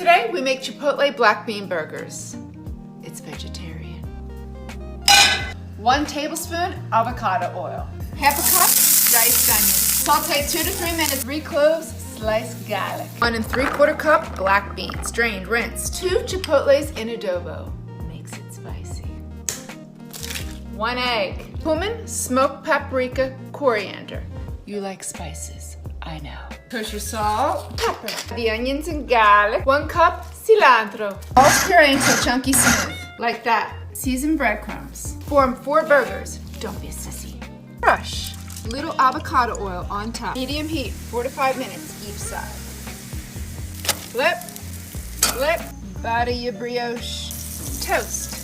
Today we make Chipotle black bean burgers. It's vegetarian. 1 tablespoon avocado oil. Half a cup diced onion. Saute 2 to 3 minutes. 3 cloves sliced garlic. 1 3/4 cup black beans, drained, rinsed. 2 chipotles in adobo. Makes it spicy. 1 egg. Cumin, smoked paprika, coriander. You like spices, I know. Kosher salt, pepper. The onions and garlic. 1 cup cilantro. All puree until chunky smooth, like that. Seasoned breadcrumbs. Form 4 burgers. Don't be a sissy. Brush. Little avocado oil on top. Medium heat, 4 to 5 minutes each side. Flip, flip. Butter your brioche. Toast.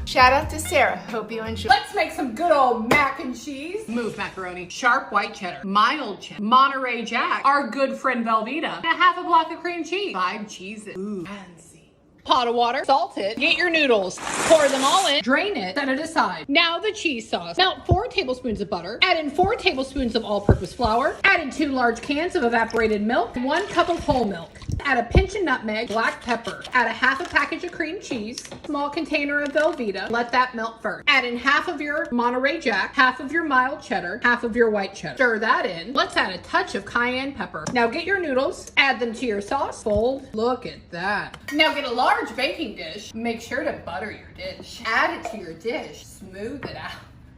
Shout out to Sarah. Hope you enjoy. Let's make some good old mac and cheese. Smooth macaroni, sharp white cheddar, mild cheddar, Monterey Jack, our good friend Velveeta, and a half a block of cream cheese. 5 cheeses. Ooh, fancy. Pot of water, salt it, get your noodles, pour them all in, drain it, set it aside. Now the cheese sauce. Melt 4 tablespoons of butter, add in 4 tablespoons of all-purpose flour, add in 2 large cans of evaporated milk, 1 cup of whole milk. Add a pinch of nutmeg, black pepper. Add a half a package of cream cheese, small container of Velveeta. Let that melt first. Add in half of your Monterey Jack, half of your mild cheddar, half of your white cheddar. Stir that in. Let's add a touch of cayenne pepper. Now get your noodles, add them to your sauce, fold. Look at that. Now get a large baking dish. Make sure to butter your dish. Add it to your dish. Smooth it out.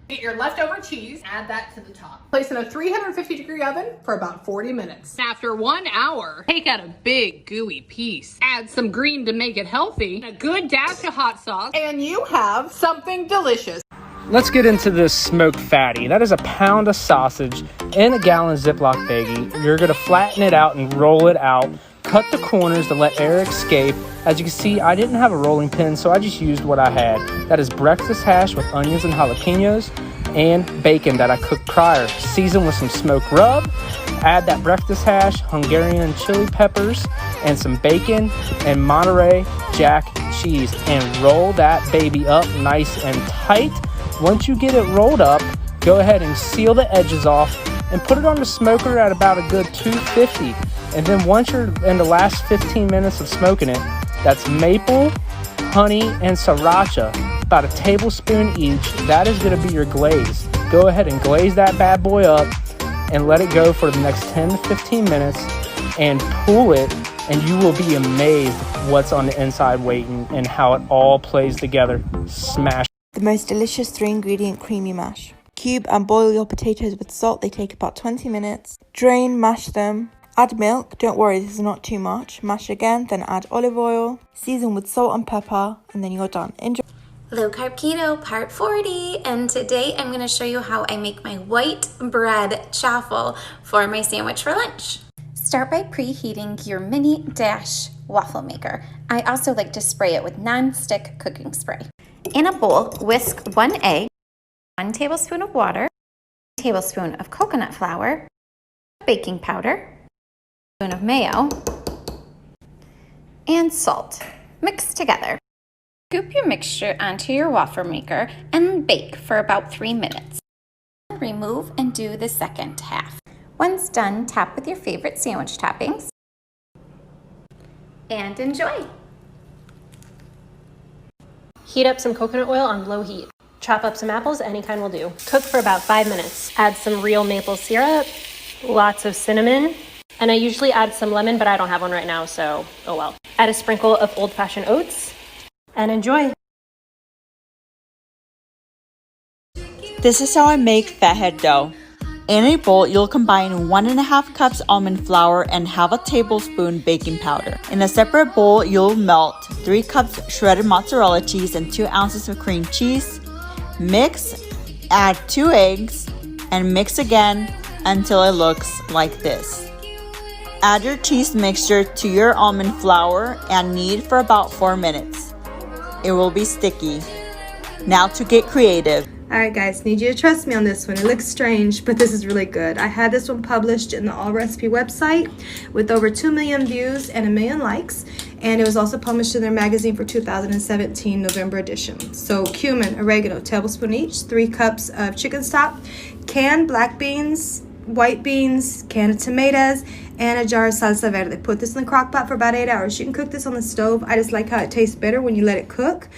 Get your leftover cheese, add that to the top. Place in a 350-degree oven for about 40 minutes. After 1 hour, take out a big gooey piece. Add some green to make it healthy, a good dash of hot sauce, and you have something delicious. Let's get into this smoked fatty. That is a pound of sausage in a gallon Ziploc baggie. You're gonna flatten it out and roll it out. Cut the corners to let air escape. As you can see, I didn't have a rolling pin, so I just used what I had. That is breakfast hash with onions and jalapenos and bacon that I cooked prior. Season with some smoked rub. Add that breakfast hash, Hungarian chili peppers, and some bacon and Monterey Jack cheese. And roll that baby up nice and tight. Once you get it rolled up, go ahead and seal the edges off and put it on the smoker at about a good 250. And then once you're in the last 15 minutes of smoking it, that's maple, honey, and sriracha, about a tablespoon each. That is gonna be your glaze. Go ahead and glaze that bad boy up and let it go for the next 10 to 15 minutes and pull it, and you will be amazed what's on the inside waiting and how it all plays together. Smash. The most delicious 3-ingredient creamy mash. Cube and boil your potatoes with salt. They take about 20 minutes. Drain, mash them. Add milk. Don't worry, this is not too much. Mash again, then add olive oil. Season with salt and pepper, and then you're done. Enjoy. Low Carb Keto Part 40, and today I'm going to show you how I make my white bread chaffle for my sandwich for lunch. Start by preheating your mini dash waffle maker. I also like to spray it with non-stick cooking spray. In a bowl, whisk 1 egg, 1 tablespoon of water, 1 tablespoon of coconut flour, baking powder, spoon of mayo, and salt. Mix together. Scoop your mixture onto your waffle maker and bake for about 3 minutes. Remove and do the second half. Once done, top with your favorite sandwich toppings and enjoy. Heat up some coconut oil on low heat. Chop up some apples, any kind will do. Cook for about 5 minutes. Add some real maple syrup, lots of cinnamon, and I usually add some lemon, but I don't have one right now, so oh well. Add a sprinkle of old-fashioned oats, and enjoy. This is how I make fathead dough. In a bowl, you'll combine 1.5 cups almond flour and half a tablespoon baking powder. In a separate bowl, you'll melt 3 cups shredded mozzarella cheese and 2 ounces of cream cheese. Mix, add 2 eggs, and mix again until it looks like this. Add your cheese mixture to your almond flour and knead for about 4 minutes. It will be sticky. Now to get creative. Alright guys, need you to trust me on this one. It looks strange, but this is really good. I had this one published in the All Recipe website with over 2 million views and 1 million likes. And it was also published in their magazine for 2017 November edition. So cumin, oregano, tablespoon each, 3 cups of chicken stock, canned black beans, white beans, can of tomatoes, and a jar of salsa verde. Put this in the crock pot for about 8 hours. You can cook this on the stove. I just like how it tastes better when you let it cook.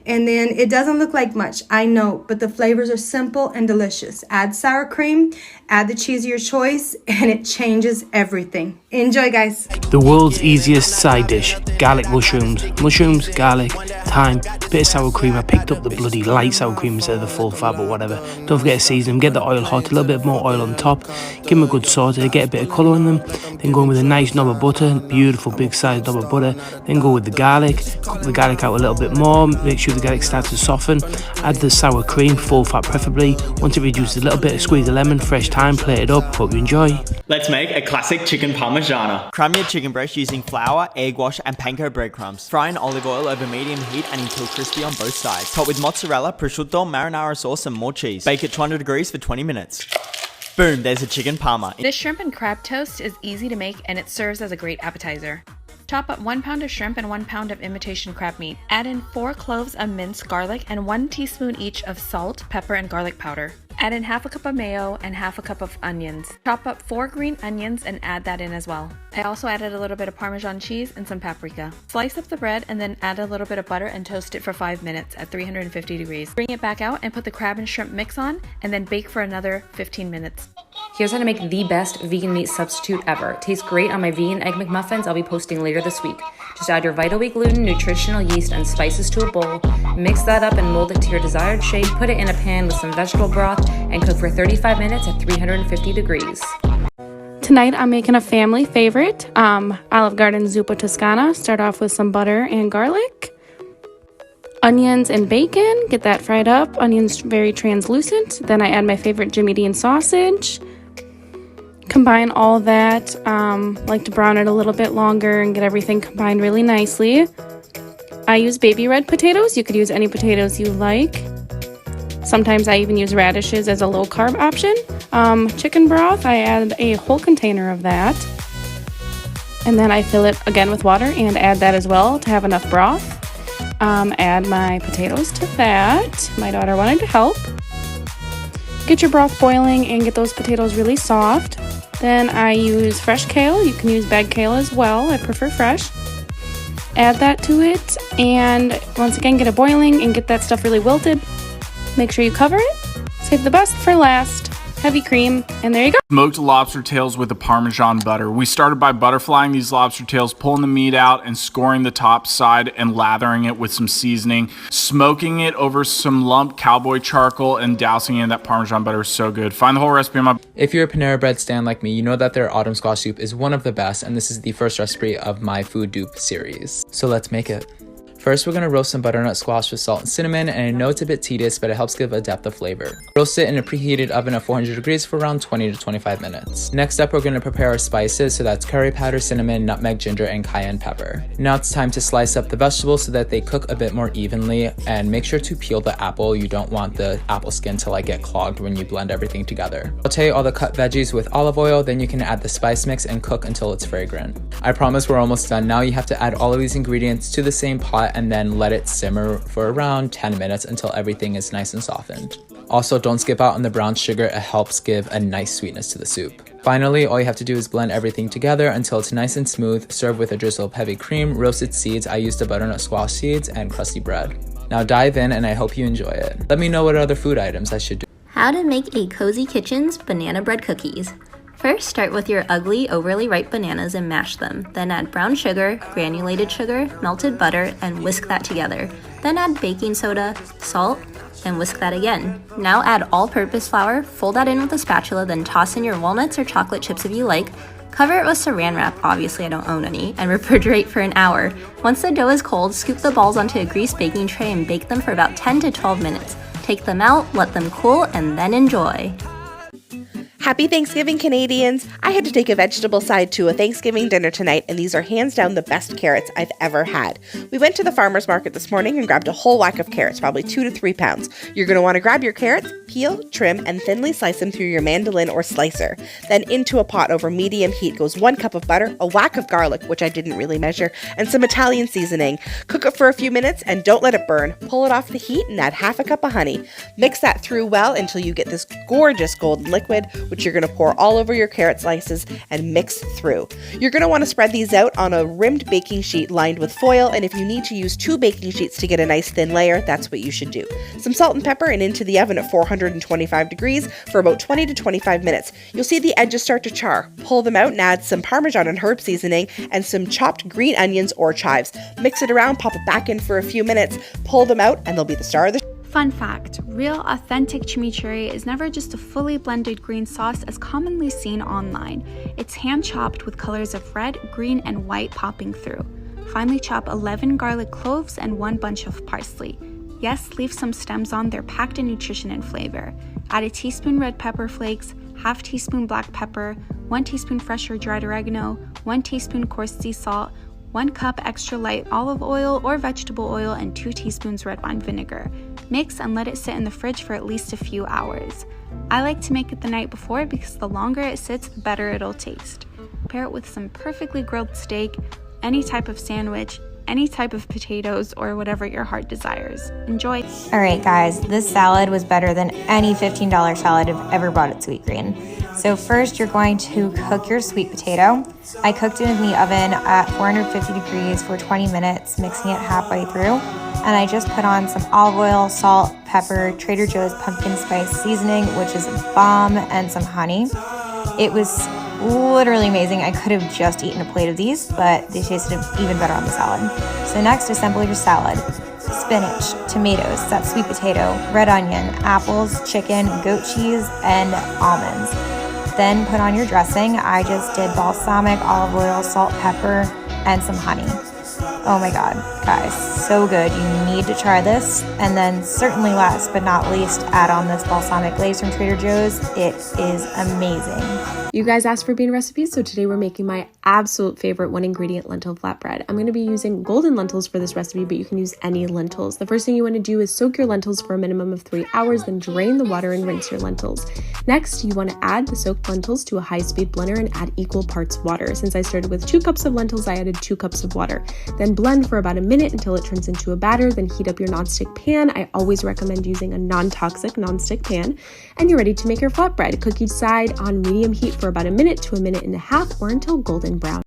And then it doesn't look like much, I know, but the flavors are simple and delicious. Add sour cream, add the cheese of your choice, and it changes everything. Enjoy, guys. The world's easiest side dish, garlic mushrooms. Mushrooms, garlic, thyme, bit of sour cream. I picked up the bloody light sour cream instead of the full fat, but whatever. Don't forget to season them, get the oil hot, a little bit more oil on top. Give them a good saute, get a bit of colour in them. Then go in with a nice knob of butter, beautiful big sized knob of butter. Then go with the garlic, cook the garlic out a little bit more, make sure the garlic starts to soften. Add the sour cream, full fat preferably. Once it reduces a little bit, squeeze the lemon, fresh thyme, plate it up. Hope you enjoy. Let's make a classic chicken parmigiana. Crumb your chicken breast using flour, egg wash, and panko breadcrumbs. Fry in olive oil over medium heat and until crispy on both sides. Top with mozzarella, prosciutto, marinara sauce, and more cheese. Bake at 200 degrees for 20 minutes. Boom, there's a chicken parma. This shrimp and crab toast is easy to make and it serves as a great appetizer. Chop up 1 pound of shrimp and 1 pound of imitation crab meat. Add in 4 cloves of minced garlic and 1 teaspoon each of salt, pepper, and garlic powder. Add in half a cup of mayo and half a cup of onions. Chop up 4 green onions and add that in as well. I also added a little bit of Parmesan cheese and some paprika. Slice up the bread and then add a little bit of butter and toast it for 5 minutes at 350 degrees. Bring it back out and put the crab and shrimp mix on and then bake for another 15 minutes. Here's how to make the best vegan meat substitute ever. Tastes great on my vegan egg McMuffins I'll be posting later this week. Just add your Vital Wheat gluten, nutritional yeast, and spices to a bowl. Mix that up and mold it to your desired shape. Put it in a pan with some vegetable broth and cook for 35 minutes at 350 degrees. Tonight I'm making a family favorite, Olive Garden Zuppa Toscana. Start off with some butter and garlic. Onions and bacon, get that fried up. Onions very translucent. Then I add my favorite Jimmy Dean sausage. Combine all that, like to brown it a little bit longer and get everything combined really nicely. I use baby red potatoes. You could use any potatoes you like. Sometimes I even use radishes as a low carb option. Chicken broth, I add a whole container of that. And then I fill it again with water and add that as well to have enough broth. Add my potatoes to that. My daughter wanted to help. Get your broth boiling and get those potatoes really soft. Then I use fresh kale. You can use bagged kale as well. I prefer fresh. Add that to it and once again get it boiling and get that stuff really wilted. Make sure you cover it. Save the best for last. Heavy cream, and there you go. Smoked lobster tails with a Parmesan butter. We started by butterflying these lobster tails, pulling the meat out and scoring the top side and lathering it with some seasoning, smoking it over some lump cowboy charcoal and dousing it in that Parmesan butter is so good. Find the whole recipe on my... If you're a Panera Bread stan like me, you know that their autumn squash soup is one of the best, and this is the first recipe of my food dupe series. So let's make it. First, we're going to roast some butternut squash with salt and cinnamon, and I know it's a bit tedious, but it helps give a depth of flavor. Roast it in a preheated oven at 400 degrees for around 20 to 25 minutes. Next up, we're going to prepare our spices, so that's curry powder, cinnamon, nutmeg, ginger, and cayenne pepper. Now it's time to slice up the vegetables so that they cook a bit more evenly, and make sure to peel the apple. You don't want the apple skin to get clogged when you blend everything together. Saute all the cut veggies with olive oil, then you can add the spice mix and cook until it's fragrant. I promise we're almost done. Now you have to add all of these ingredients to the same pot and then let it simmer for around 10 minutes until everything is nice and softened. Also, don't skip out on the brown sugar. It helps give a nice sweetness to the soup. Finally, all you have to do is blend everything together until it's nice and smooth. Serve with a drizzle of heavy cream, roasted seeds. I used the butternut squash seeds, and crusty bread. Now dive in, and I hope you enjoy it. Let me know what other food items I should do. How to make a Cozy Kitchen's banana bread cookies. First, start with your ugly, overly ripe bananas and mash them. Then add brown sugar, granulated sugar, melted butter, and whisk that together. Then add baking soda, salt, and whisk that again. Now add all-purpose flour, fold that in with a spatula, then toss in your walnuts or chocolate chips if you like. Cover it with saran wrap, obviously I don't own any, and refrigerate for an hour. Once the dough is cold, scoop the balls onto a greased baking tray and bake them for about 10 to 12 minutes. Take them out, let them cool, and then enjoy. Happy Thanksgiving, Canadians! I had to take a vegetable side to a Thanksgiving dinner tonight, and these are hands down the best carrots I've ever had. We went to the farmer's market this morning and grabbed a whole whack of carrots, probably 2 to 3 pounds. You're going to want to grab your carrots, peel, trim, and thinly slice them through your mandolin or slicer. Then into a pot over medium heat goes 1 cup of butter, a whack of garlic, which I didn't really measure, and some Italian seasoning. Cook it for a few minutes and don't let it burn. Pull it off the heat and add half a cup of honey. Mix that through well until you get this gorgeous golden liquid, which you're going to pour all over your carrot slices and mix through. You're going to want to spread these out on a rimmed baking sheet lined with foil, and if you need to use 2 baking sheets to get a nice thin layer, that's what you should do. Some salt and pepper and into the oven at 425 degrees for about 20 to 25 minutes. You'll see the edges start to char. Pull them out and add some Parmesan and herb seasoning and some chopped green onions or chives. Mix it around, pop it back in for a few minutes, pull them out, and they'll be the star of the Fun fact, real authentic chimichurri is never just a fully blended green sauce as commonly seen online. It's hand chopped with colors of red, green, and white popping through. Finely chop 11 garlic cloves and 1 bunch of parsley. Yes, leave some stems on, they're packed in nutrition and flavor. Add a teaspoon red pepper flakes, half teaspoon black pepper, 1 teaspoon fresh or dried oregano, 1 teaspoon coarse sea salt, 1 cup extra light olive oil or vegetable oil, and 2 teaspoons red wine vinegar. Mix and let it sit in the fridge for at least a few hours. I like to make it the night before because the longer it sits, the better it'll taste. Pair it with some perfectly grilled steak, any type of sandwich, any type of potatoes, or whatever your heart desires. Enjoy! Alright guys, this salad was better than any $15 salad I've ever bought at Sweet Green. So first you're going to cook your sweet potato. I cooked it in the oven at 450 degrees for 20 minutes, mixing it halfway through. And I just put on some olive oil, salt, pepper, Trader Joe's pumpkin spice seasoning, which is a bomb, and some honey. It was literally amazing. I could have just eaten a plate of these, but they tasted even better on the salad. So next, assemble your salad. Spinach, tomatoes, that sweet potato, red onion, apples, chicken, goat cheese, and almonds. Then put on your dressing. I just did balsamic, olive oil, salt, pepper, and some honey. Oh my god, guys, so good. You need to try this. And then certainly last but not least, add on this balsamic glaze from Trader Joe's. It is amazing. You guys asked for bean recipes, so today we're making my absolute favorite 1-ingredient lentil flatbread. I'm going to be using golden lentils for this recipe, but you can use any lentils. The first thing you want to do is soak your lentils for a minimum of 3 hours, then drain the water and rinse your lentils. Next, you want to add the soaked lentils to a high-speed blender and add equal parts water. Since I started with 2 cups of lentils, I added 2 cups of water. Then blend for about a minute until it turns into a batter, then heat up your nonstick pan. I always recommend using a non-toxic nonstick pan. And you're ready to make your flatbread. Cook each side on medium heat for about a minute to a minute and a half or until golden brown.